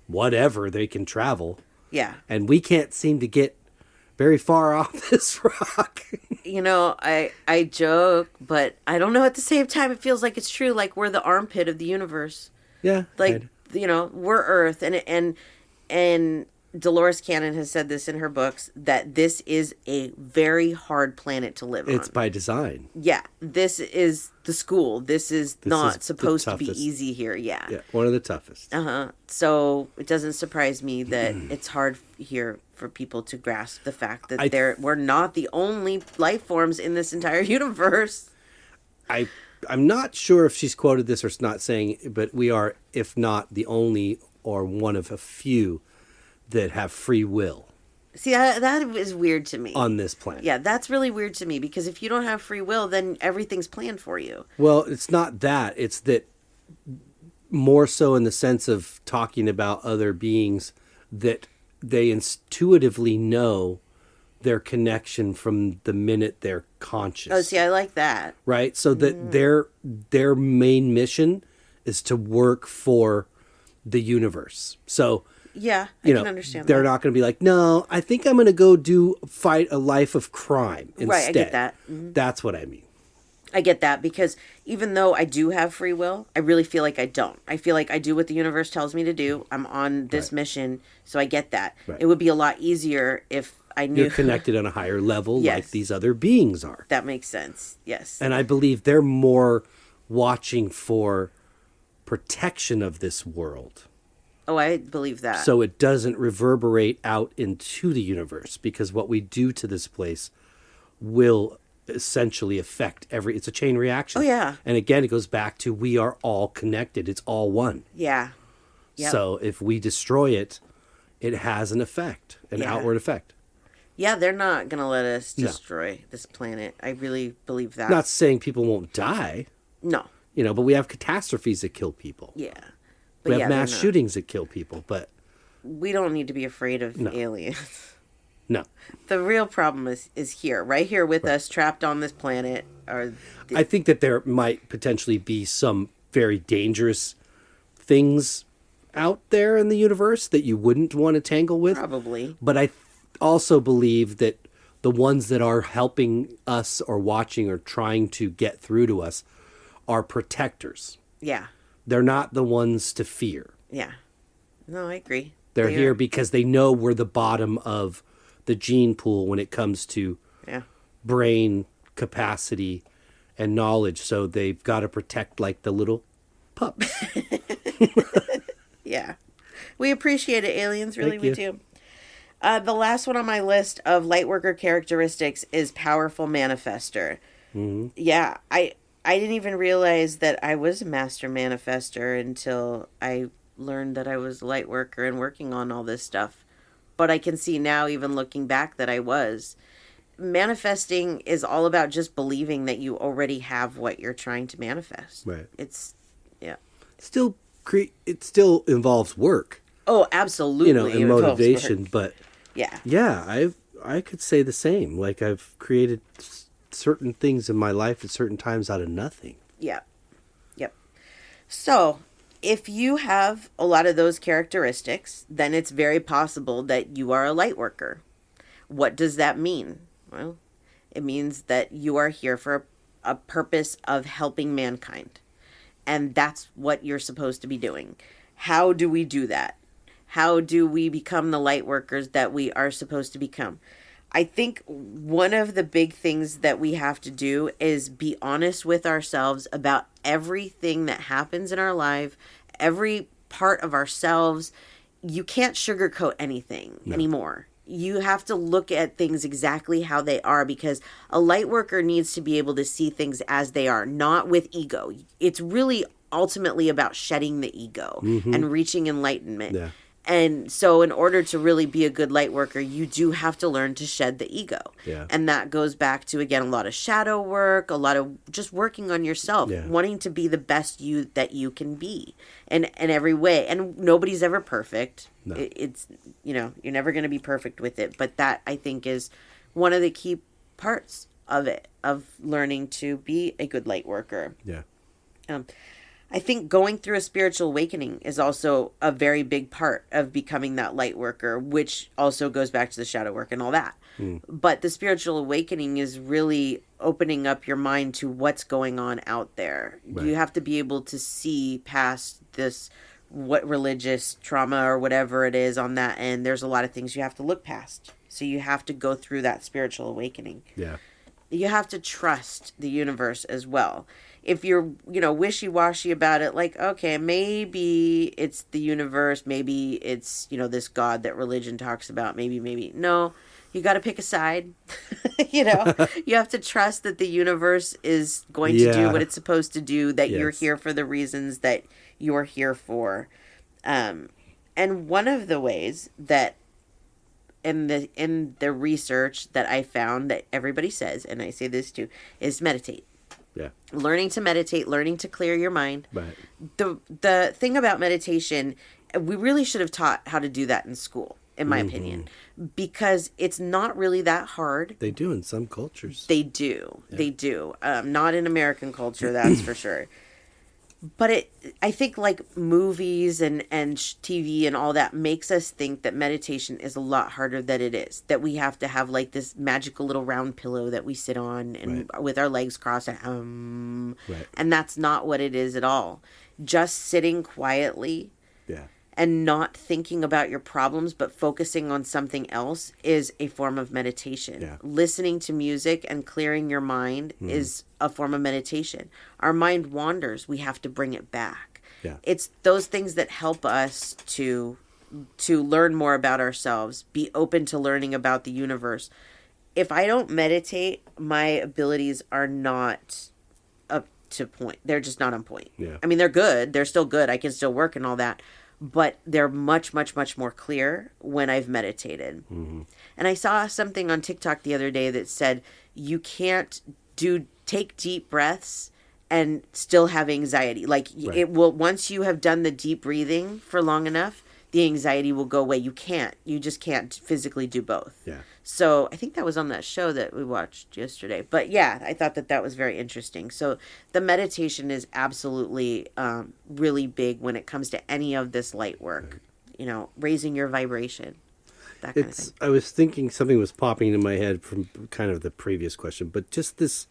whatever they can travel. Yeah. And we can't seem to get very far off this rock. You know, I joke, but I don't know, at the same time, it feels like it's true. Like, we're the armpit of the universe. Yeah. Like, you know, we're Earth. And Dolores Cannon has said this in her books, that this is a very hard planet to live on. It's by design. Yeah. This is the school. This is not supposed to be easy here. Yeah. Yeah. One of the toughest. So it doesn't surprise me that it's hard here for people to grasp the fact that we're not the only life forms in this entire universe. I'm not sure if she's quoted this or not saying, but we are, if not the only or one of a few that have free will. See, that is weird to me. On this planet. Yeah, that's really weird to me, because if you don't have free will, then everything's planned for you. Well, it's not that. It's that more so in the sense of talking about other beings that they intuitively know their connection from the minute they're conscious. Oh, see, I like that. Right? So that their main mission is to work for the universe. So yeah, I can understand they're that. not going to be like, no, I think I'm going to go fight a life of crime instead. Right, I get that. Mm-hmm. That's what I mean. I get that, because even though I do have free will, I really feel like I don't. I feel like I do what the universe tells me to do. I'm on this mission, so I get that. Right. It would be a lot easier if I knew... You're connected on a higher level like these other beings are. That makes sense, yes. And I believe they're more watching for protection of this world. Oh, I believe that. So it doesn't reverberate out into the universe, because what we do to this place will essentially affect it's a chain reaction. Oh, yeah. And again, it goes back to we are all connected. It's all one. Yeah. Yep. So if we destroy it, it has an effect, an outward effect. Yeah, they're not going to let us destroy this planet. I really believe that. Not saying people won't die. No. But we have catastrophes that kill people. Yeah. But we have mass shootings that kill people, but... We don't need to be afraid of aliens. No. The real problem is here, right here with us, trapped on this planet. I think that there might potentially be some very dangerous things out there in the universe that you wouldn't want to tangle with. Probably. But I also believe that the ones that are helping us or watching or trying to get through to us are protectors. Yeah. They're not the ones to fear. Yeah. No, I agree. They're They here are. because they know we're the bottom of the gene pool when it comes to Yeah. brain capacity and knowledge. So they've got to protect like the little pups. Yeah. We appreciate it, aliens. Really, Thank we you. do. The last one on my list of Lightworker characteristics is powerful manifester. Yeah, I didn't even realize that I was a master manifester until I learned that I was a Lightworker and working on all this stuff. But I can see now, even looking back, that I was. Manifesting is all about just believing that you already have what you're trying to manifest. Right. It's, yeah. Still, it still involves work, Oh, absolutely. you know, it and involves motivation. work. But Yeah. yeah, I could say the same. Like I've created certain things in my life at certain times out of nothing. Yeah. Yep. So, if you have a lot of those characteristics, then it's very possible that you are a light worker. What does that mean? Well, it means that you are here for a purpose of helping mankind. And that's what you're supposed to be doing. How do we do that? How do we become the light workers that we are supposed to become? I think one of the big things that we have to do is be honest with ourselves about everything that happens in our life, every part of ourselves. You can't sugarcoat anything anymore. You have to look at things exactly how they are, because a light worker needs to be able to see things as they are, not with ego. It's really ultimately about shedding the ego and reaching enlightenment. Yeah. And so in order to really be a good light worker, you do have to learn to shed the ego. Yeah. And that goes back to, again, a lot of shadow work, a lot of just working on yourself, Yeah. wanting to be the best you that you can be in every way. And nobody's ever perfect. No. It's, you know, you're never going to be perfect with it. But that, I think, is one of the key parts of it, of learning to be a good light worker. Yeah. I think going through a spiritual awakening is also a very big part of becoming that light worker, which also goes back to the shadow work and all that. But the spiritual awakening is really opening up your mind to what's going on out there. Right. You have to be able to see past this, what religious trauma or whatever it is on that end. There's a lot of things you have to look past. So you have to go through that spiritual awakening. Yeah. You have to trust the universe as well. If you're, wishy-washy about it, like, okay, maybe it's the universe, maybe it's, this God that religion talks about, maybe. No, you got to pick a side. You have to trust that the universe is going to do what it's supposed to do, that you're here for the reasons that you're here for. And one of the ways that in the research that I found that everybody says, and I say this too, is meditate. Yeah. Learning to meditate, learning to clear your mind. Right. The thing about meditation, we really should have taught how to do that in school, in my opinion, because it's not really that hard. They do in some cultures. They do. Yeah. They do. Not in American culture, that's for sure. But I think like movies and TV and all that makes us think that meditation is a lot harder than it is. That we have to have like this magical little round pillow that we sit on and with our legs crossed and and that's not what it is at all. Just sitting quietly and not thinking about your problems but focusing on something else is a form of meditation. Yeah. Listening to music and clearing your mind is a form of meditation. Our mind wanders. We have to bring it back. Yeah. It's those things that help us to learn more about ourselves, be open to learning about the universe. If I don't meditate, my abilities are not up to point. They're just not on point. Yeah. I mean, they're good. They're still good. I can still work and all that. But they're much, much, much more clear when I've meditated. Mm-hmm. And I saw something on TikTok the other day that said you can't take deep breaths and still have anxiety. Like it will, once you have done the deep breathing for long enough, the anxiety will go away. You just can't physically do both. Yeah. So I think that was on that show that we watched yesterday. But yeah, I thought that was very interesting. So the meditation is absolutely really big when it comes to any of this light work, raising your vibration, that kind of thing. I was thinking something was popping in my head from kind of the previous question, but just this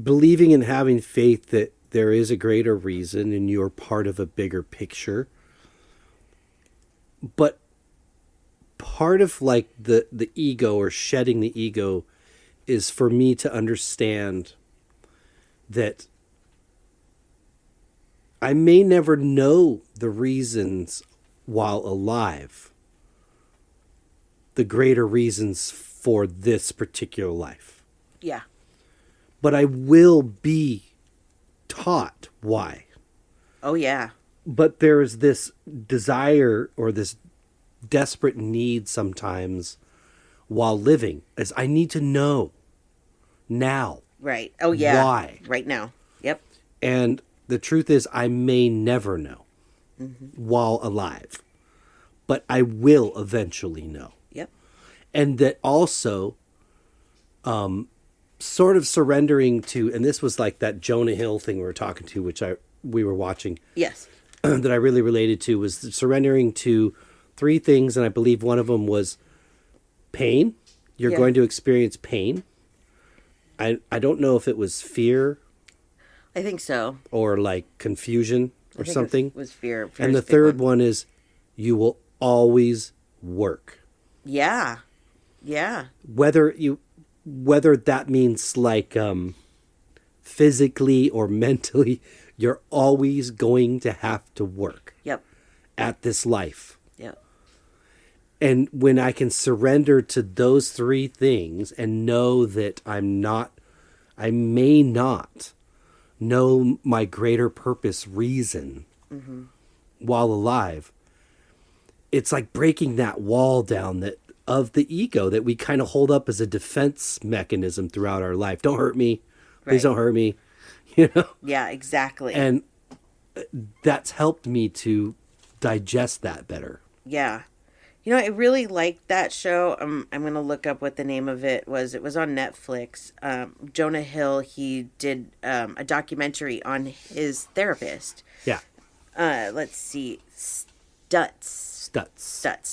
believing and having faith that there is a greater reason and you're part of a bigger picture But part of like the ego or shedding the ego is for me to understand that I may never know the reasons while alive, the greater reasons for this particular life. Yeah. But I will be taught why. Oh, yeah. But there is this desire or this desperate need sometimes while living, as I need to know now. Right. Oh, yeah. Why? Right now. Yep. And the truth is, I may never know while alive, but I will eventually know. Yep. And that also, sort of surrendering to, and this was like that Jonah Hill thing we were talking to, which we were watching. Yes. That I really related to was surrendering to 3 things, and I believe one of them was pain. You're going to experience pain. I don't know if it was fear. I think so. Or like confusion or something. It was fear. And the third one is you will always work. Yeah. Yeah. Whether that means like physically or mentally, you're always going to have to work. Yep. At this life. Yep. And when I can surrender to those 3 things and know that I may not know my greater purpose reason while alive, it's like breaking that wall down that of the ego that we kind of hold up as a defense mechanism throughout our life. Don't hurt me. Please don't hurt me. You know? Yeah, exactly. And that's helped me to digest that better. Yeah. You know, I really liked that show. I'm going to look up what the name of it was. It was on Netflix. Jonah Hill, he did a documentary on his therapist. Yeah. Let's see. Stutz.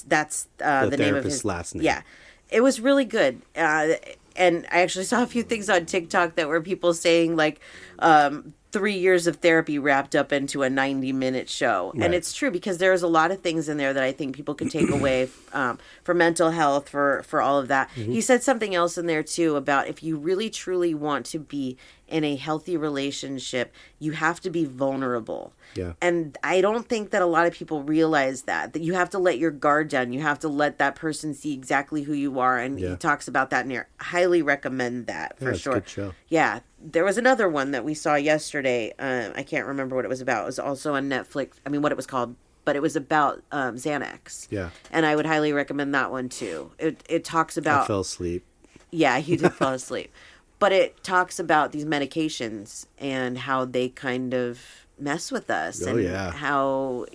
That's the name of his last name. Yeah. It was really good. And I actually saw a few things on TikTok that were people saying like 3 years of therapy wrapped up into a 90-minute show. Right. And it's true because there's a lot of things in there that I think people could take away for mental health, for all of that. Mm-hmm. He said something else in there too about if you really truly want to be in a healthy relationship, you have to be vulnerable. Yeah. And I don't think that a lot of people realize that you have to let your guard down. You have to let that person see exactly who you are. And he talks about that in here. Highly recommend that for sure. It's a good show. Yeah. There was another one that we saw yesterday. I can't remember what it was about. It was also on Netflix. I mean, what it was called, but it was about Xanax. Yeah. And I would highly recommend that one too. It talks about... I fell asleep. Yeah, you did fall asleep. But it talks about these medications and how they kind of mess with us. Oh, and yeah. how,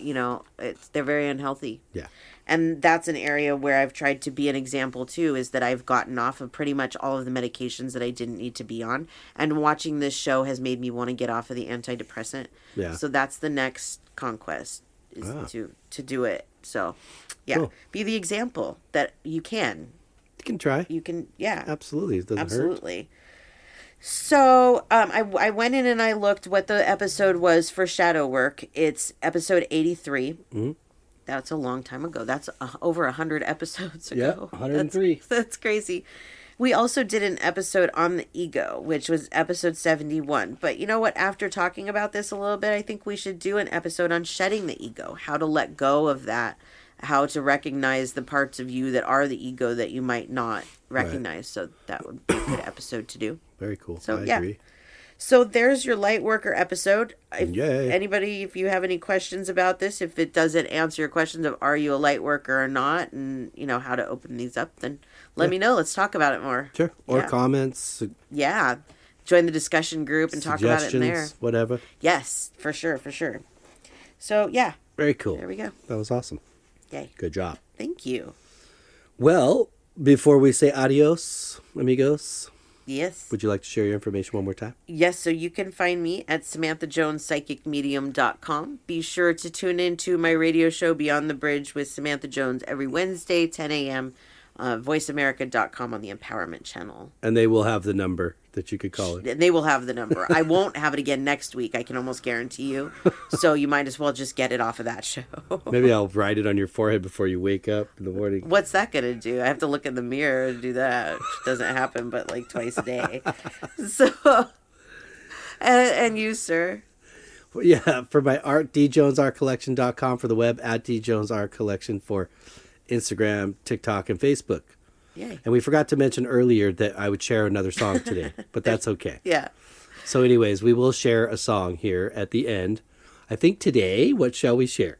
they're very unhealthy. Yeah. And that's an area where I've tried to be an example too, is that I've gotten off of pretty much all of the medications that I didn't need to be on. And watching this show has made me want to get off of the antidepressant. Yeah. So that's the next conquest, is to do it. So, yeah. Cool. Be the example that you can. You can try. You can, yeah. Absolutely. It doesn't hurt. So, I went in and I looked what the episode was for Shadow Work. It's episode 83. Mm-hmm. That's a long time ago. That's over 100 episodes ago. Yeah, 103. That's crazy. We also did an episode on the ego, which was episode 71. But you know what? After talking about this a little bit, I think we should do an episode on shedding the ego, how to let go of that, how to recognize the parts of you that are the ego that you might not recognize. Right. So that would be a good episode to do. Very cool. So, I agree. So there's your Lightworker episode. Yay. Anybody, if you have any questions about this, if it doesn't answer your questions of are you a Lightworker or not, and how to open these up, then let me know. Let's talk about it more. Sure. Or comments. Yeah. Join the discussion group and talk about it in there. Whatever. Yes, for sure. So, yeah. Very cool. There we go. That was awesome. Yay. Good job. Thank you. Well, before we say adios, amigos. Yes. Would you like to share your information one more time? Yes, so you can find me at SamanthaJonesPsychicMedium.com. Be sure to tune in to my radio show Beyond the Bridge with Samantha Jones every Wednesday, 10 a.m., voiceamerica.com on the Empowerment Channel. And they will have the number that you could call it. They will have the number. I won't have it again next week. I can almost guarantee you. So you might as well just get it off of that show. Maybe I'll write it on your forehead before you wake up in the morning. What's that going to do? I have to look in the mirror to do that, which doesn't happen but like twice a day. So, and you, sir? Well, yeah, for my art, djonesartcollection.com for the web, at djonesartcollection for Instagram, TikTok, and Facebook. Yay. And we forgot to mention earlier that I would share another song today, but that's okay. Yeah. So anyways, we will share a song here at the end. I think today, what shall we share?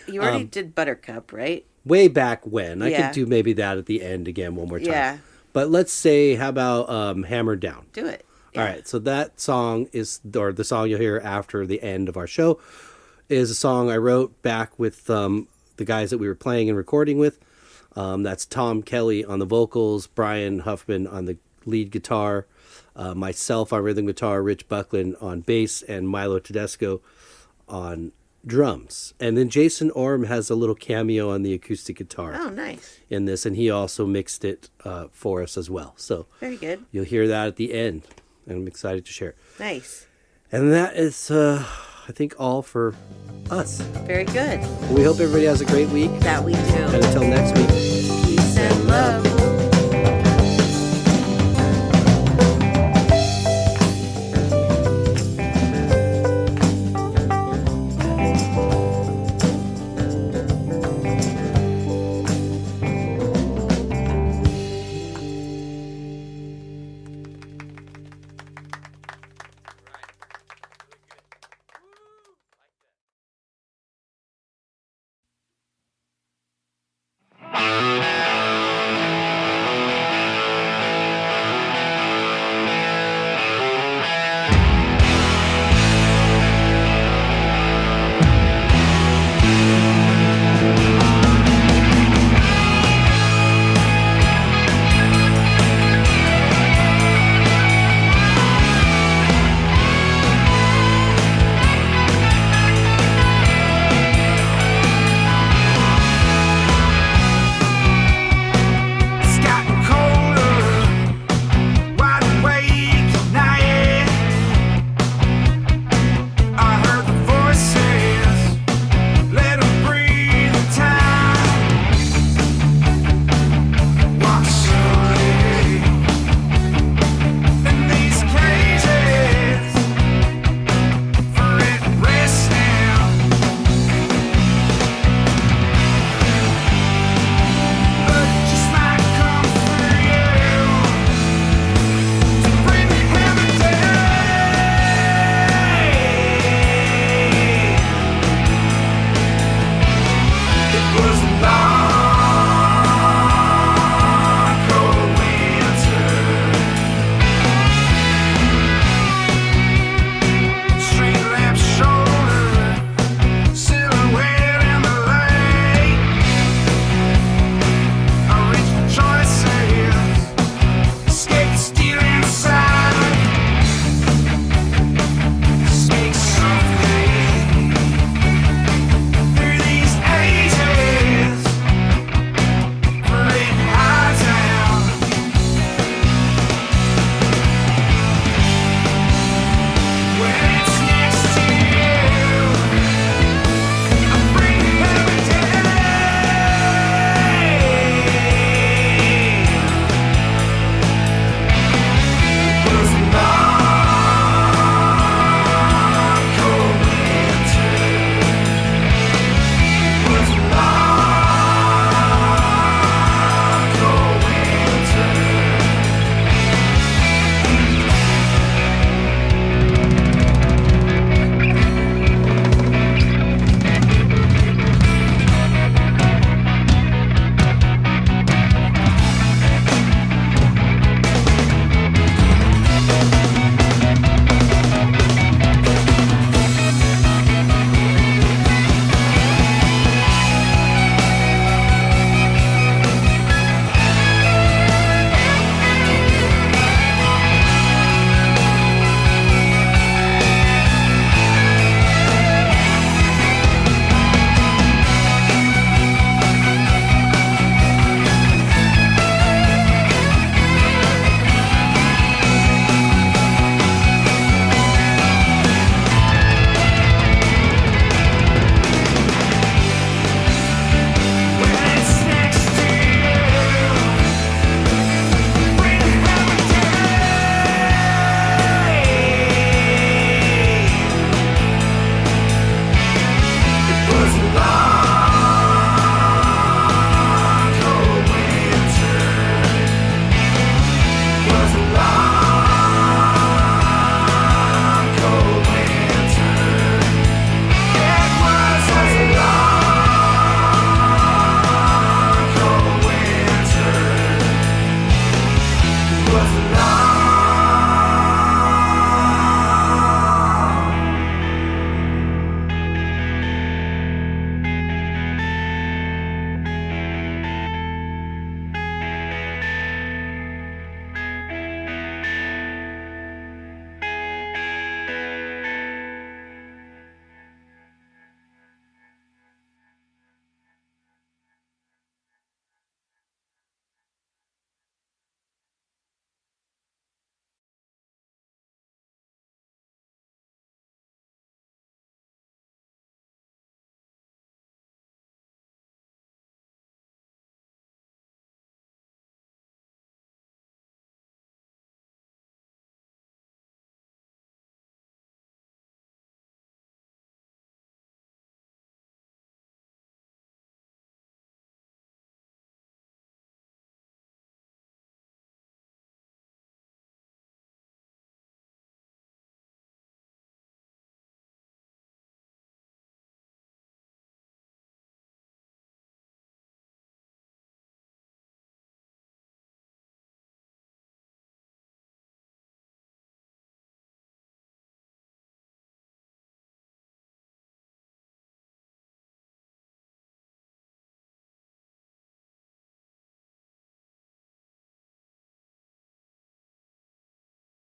You already did Buttercup, right? Way back when. I Yeah. could do maybe that at the end again one more time. Yeah. But let's say, how about Hammered Down? Do it. All right, so that song is, or the song you'll hear after the end of our show, is a song I wrote back with the guys that we were playing and recording with. That's Tom Kelly on the vocals, Brian Huffman on the lead guitar, myself on rhythm guitar, Rich Buckland on bass, and Milo Tedesco on drums. And then Jason Orm has a little cameo on the acoustic guitar. Oh, nice. In this, and he also mixed it for us as well. So Very good. you'll hear that at the end, and I'm excited to share it. Nice. And that is, I think, all for us. Very good. We hope everybody has a great week. That we do. And until next week. Peace and love.